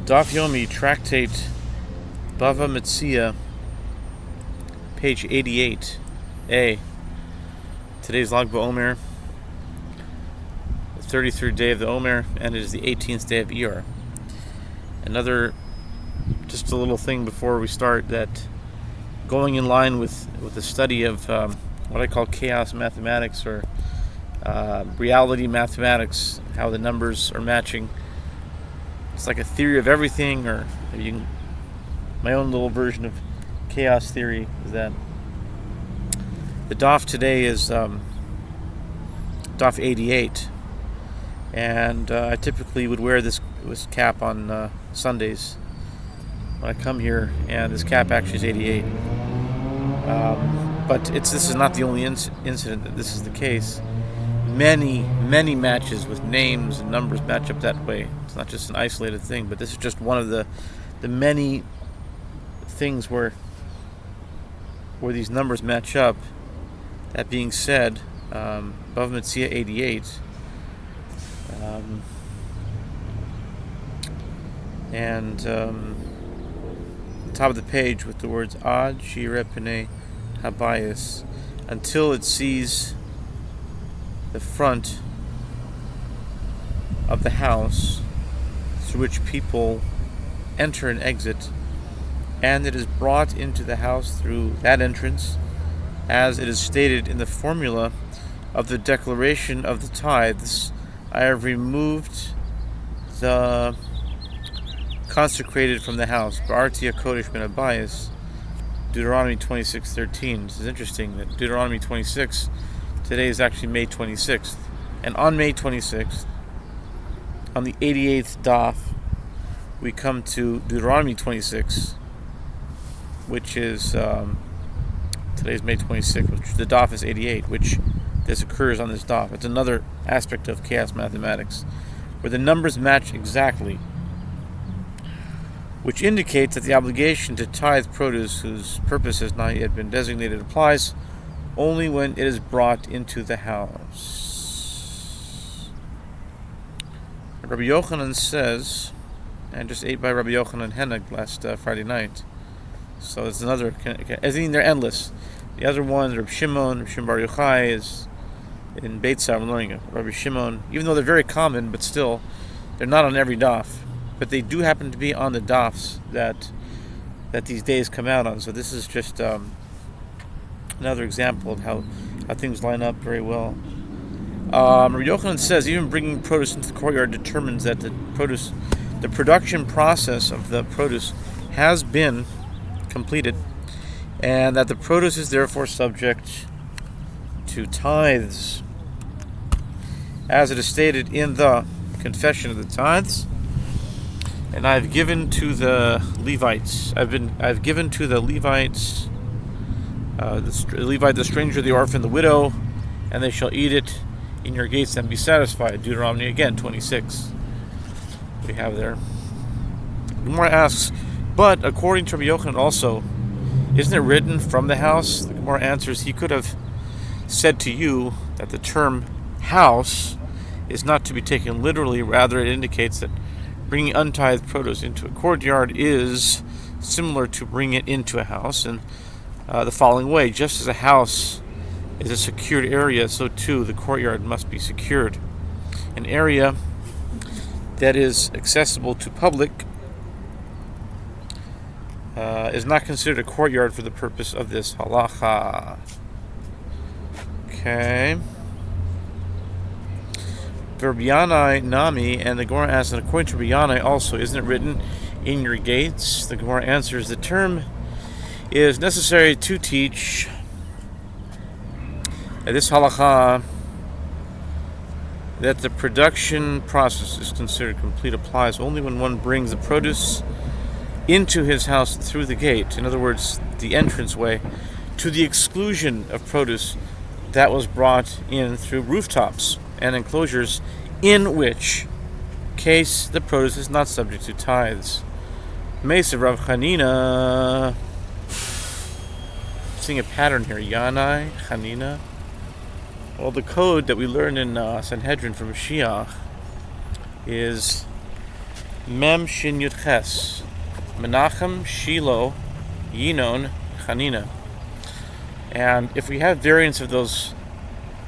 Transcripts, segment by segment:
Daf Yomi, Tractate Bava Metzia, page 88a. Today's Lag BaOmer, the 33rd day of the Omer, and it is the 18th day of Iyar. Just a little thing before we start, that going in line with the study of what I call chaos mathematics, or reality mathematics, how the numbers are matching. It's like a theory of everything, or my own little version of chaos theory is that the Daf today is Daf 88, and I typically would wear this cap on Sundays when I come here, and this cap actually is 88. But this is not the only incident that this is the case. Many matches with names and numbers match up that way. It's not just an isolated thing, but this is just one of the many things where these numbers match up. That being said, Bava Metzia 88, top of the page with the words Ad Shireh Pnei Habayis, until it sees the front of the house through which people enter and exit, and it is brought into the house through that entrance, as it is stated in the formula of the declaration of the tithes. I have removed the consecrated from the house. Ba'arti HaKodesh min Habayis, Deuteronomy 26:13. This is interesting that Deuteronomy 26, today is actually May 26th. And on May 26th, on the 88th Daf, we come to Deuteronomy 26, which is, today's May 26th, which the Daf is 88, which this occurs on this Daf. It's another aspect of chaos mathematics, where the numbers match exactly, which indicates that the obligation to tithe produce whose purpose has not yet been designated applies only when it is brought into the house. Rabbi Yochanan says, and just ate by Rabbi Yochanan Hennig last Friday night. So it's another, I think they're endless. The other ones, Rabbi Shimon Bar Yochai, is in Beit I'm learning Rabbi Shimon, even though they're very common, but still, they're not on every daf. But they do happen to be on the dafs that these days come out on. So this is just another example of how things line up very well. Rabbi Yochanan says, even bringing produce into the courtyard determines that the production process of the produce has been completed, and that the produce is therefore subject to tithes, as it is stated in the confession of the tithes. And I've given to the Levites. I've given to the Levites, the Levite, the stranger, the orphan, the widow, and they shall eat it in your gates and be satisfied. Deuteronomy again 26. We have there. The Gemara asks, but according to Rabbi Yochanan also, isn't it written from the house? The Gemara answers, he could have said to you that the term house is not to be taken literally. Rather, it indicates that bringing untithed produce into a courtyard is similar to bringing it into a house, in the following way: just as a house is a secured area, so too the courtyard must be secured. An area that is accessible to public is not considered a courtyard for the purpose of this halacha. Okay. Rabbi Yanai Nami, and the Gemara asks, and according to Rabbi Yanai also, isn't it written in your gates? The Gemara answers, the term is necessary to teach this halacha, that the production process is considered complete, applies only when one brings the produce into his house through the gate. In other words, the entranceway, to the exclusion of produce that was brought in through rooftops and enclosures, in which case the produce is not subject to tithes. Metzia Rav Chanina, seeing a pattern here. Yanai, Chanina. Well, the code that we learn in Sanhedrin from Mashiach is Mem Shin Yud Ches. Menachem, Shiloh, Yinon, Chanina. And if we have variants of those,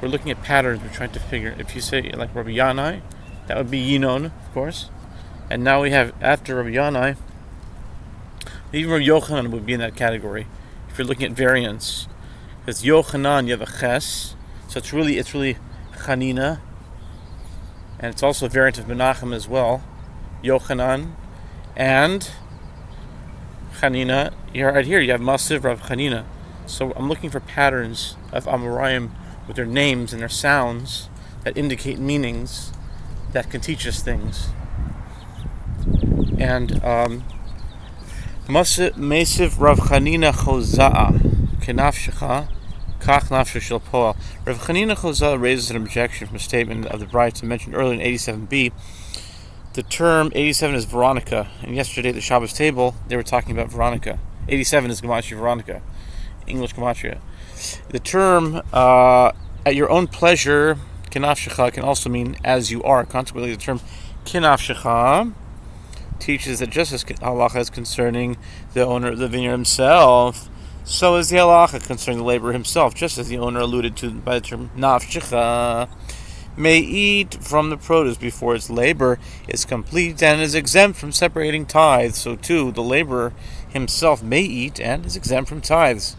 we're looking at patterns. We're trying to figure. If you say like Rabbi Yanai, that would be Yinon, of course. And now we have after Rabbi Yanai, even Rabbi Yochanan would be in that category. If you're looking at variants, because Yochanan you have a Ches, so it's really Chanina, and it's also a variant of Menachem as well. Yochanan and Chanina. Right here you have Masiv Rav Chanina. So I'm looking for patterns of Amoraim with their names and their sounds that indicate meanings that can teach us things. And Masiv Rav Chanina Choza'a Kenafshecha Kach Nafshe Shel Poel. Rav Chanina Choza'a raises an objection from a statement of the Braita mentioned earlier in 87b. The term 87 is Veronica, and yesterday at the Shabbos table they were talking about Veronica. 87 is Gematria Veronica, English Gematria. The term at your own pleasure, Kenafshecha, can also mean as you are. Consequently, the term Kenafshecha teaches that just as halacha is concerning the owner of the vineyard himself, so is the halacha concerning the laborer himself, just as the owner alluded to by the term Nafshecha may eat from the produce before its labor is complete and is exempt from separating tithes. So too, the laborer himself may eat and is exempt from tithes.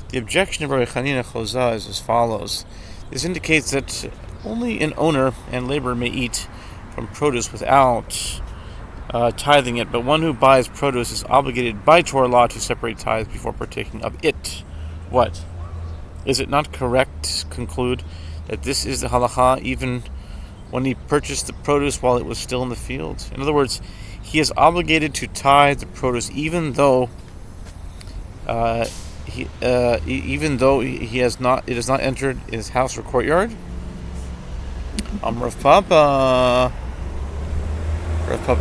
The objection of Rabbi Chanina Choza'a is as follows. This indicates that only an owner and laborer may eat from produce without tithing it, but one who buys produce is obligated by Torah law to separate tithes before partaking of it. What? Is it not correct to conclude that this is the halacha even when he purchased the produce while it was still in the field? In other words, he is obligated to tithe the produce even though he has not entered his house or courtyard. Rav Papa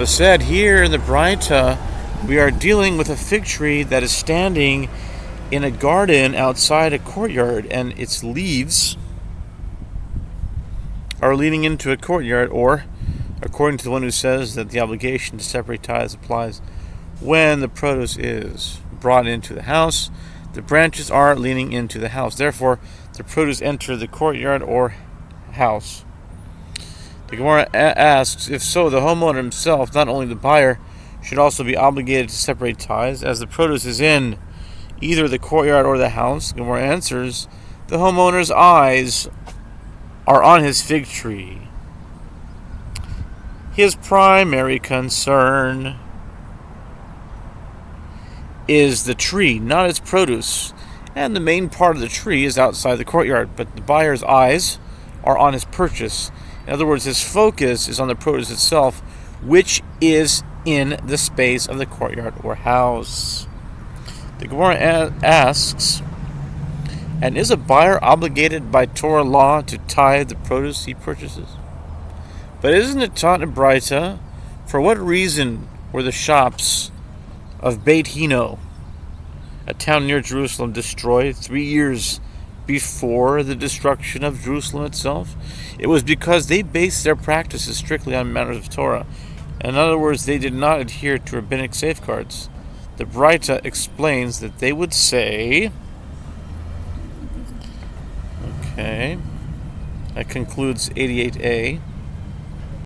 said here in the Braita, we are dealing with a fig tree that is standing in a garden outside a courtyard, and its leaves are leading into a courtyard, or, according to the one who says that the obligation to separate tithes applies when the produce is brought into the house, the branches are leaning into the house. Therefore, the produce enter the courtyard or house. The Gemara asks, if so, the homeowner himself, not only the buyer, should also be obligated to separate tithes, as the produce is in either the courtyard or the house. The Gemara answers, the homeowner's eyes are on his fig tree. His primary concern is the tree, not its produce, and the main part of the tree is outside the courtyard, but the buyer's eyes are on his purchase. In other words, his focus is on the produce itself, which is in the space of the courtyard or house. The Gemara asks, and is a buyer obligated by Torah law to tithe the produce he purchases? But isn't it taught in Braita, for what reason were the shops of Beit Hino, a town near Jerusalem, destroyed 3 years before the destruction of Jerusalem itself? It was because they based their practices strictly on matters of Torah. In other words, they did not adhere to rabbinic safeguards. The Braita explains that they would say, okay, that concludes 88a.